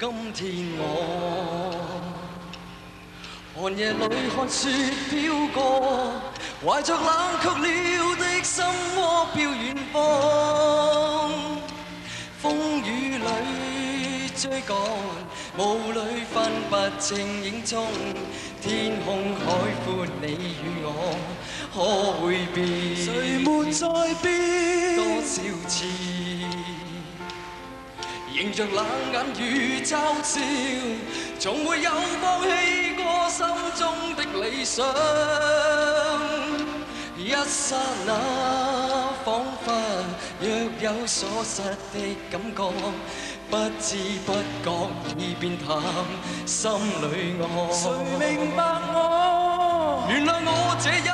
今天我寒夜裏看雪飄過，懷着冷卻了的心窩飄遠方。風雨裏追趕，霧裏分不清影蹤。天空海闊，你與我可會變？誰沒再變？多少次迎着冷眼與嘲笑，總會有放棄過心中的理想。一剎那彷彿若有所失的感覺，不知不覺已變淡，心裏愛。誰明白我？原諒我這一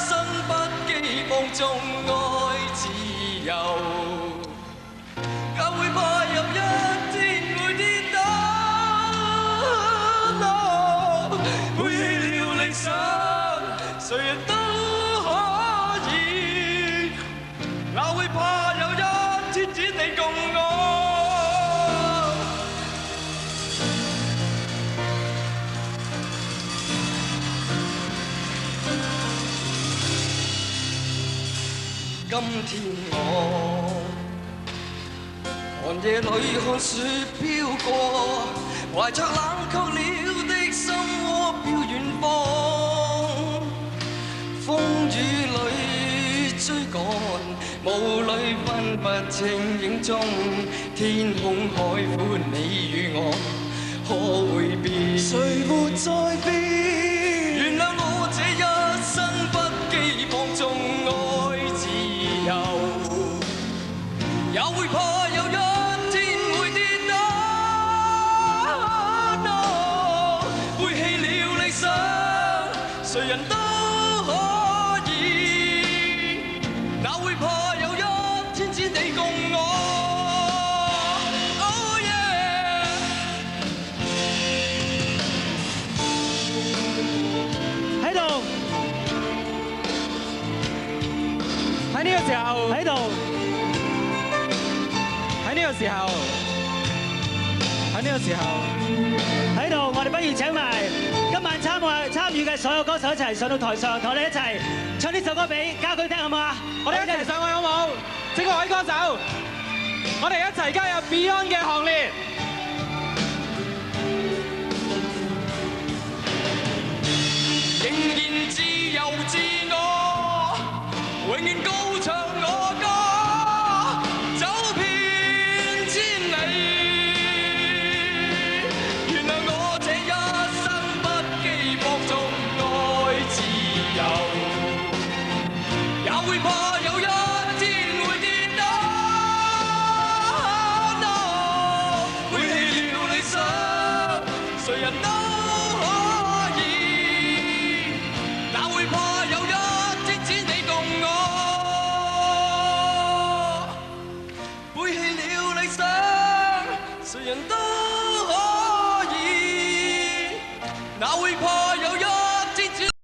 生不羈放縱愛自由。也會怕有一天會跌倒，背棄了理想，誰人都可以。也會怕有一天只你共我。今天我寒夜裏看雪飄過，懷着冷卻了的心窩飄遠方。風雨裏追趕，霧裏分不清影蹤。天空海闊，你與我可會變？誰沒再變？原諒我這一生不羈放縱愛自由，也會怕。誰人都可以，哪會怕有一天只你共我。Oh yeah！ 喺度，喺呢個時候，喺度，喺呢個時候，喺呢個時候，喺度，我哋不如請埋今晚參與嘅所有歌手一齊上到台上，同我哋一齊唱呢首歌俾家駒聽，好唔好啊？我哋一齊上去好唔好？請各位歌手，我哋一齊加入 Beyond 嘅行列。仍然自由自我，永遠高唱我歌，走遍千里。原諒我這一生不羈放縱愛自由，也會怕有一天會跌倒。背棄了理想，誰人都